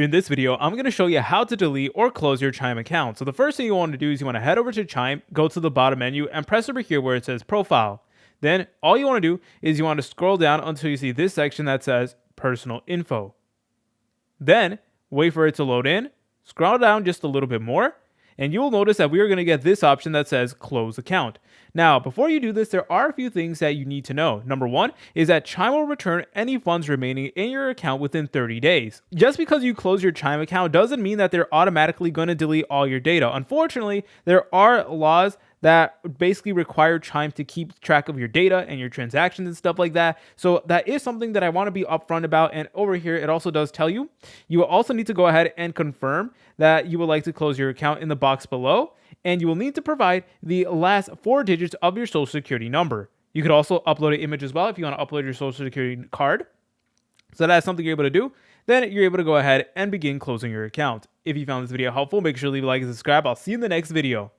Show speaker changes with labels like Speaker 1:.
Speaker 1: In this video, I'm going to show you how to delete or close your Chime account. So the first thing you want to do is you want to head over to Chime, go to the bottom menu, and press over here where it says Profile. Then all you want to do is you want to scroll down until you see this section that says Personal Info. Then wait for it to load in, scroll down just a little bit more, and you will notice that we are going to get this option that says Close Account. Now, before you do this, there are a few things that you need to know. Number one is that Chime will return any funds remaining in your account within 30 days. Just because you close your Chime account doesn't mean that they're automatically going to delete all your data. Unfortunately, there are laws that basically require Chime to keep track of your data and your transactions and stuff like that. So that is something that I want to be upfront about. And over here, it also does tell you, you will also need to go ahead and confirm that you would like to close your account in the box below. And you will need to provide the last 4 digits of your social security number. You could also upload an image as well if you want to upload your social security card. So that's something you're able to do. Then you're able to go ahead and begin closing your account. If you found this video helpful, make sure to leave a like and subscribe. I'll see you in the next video.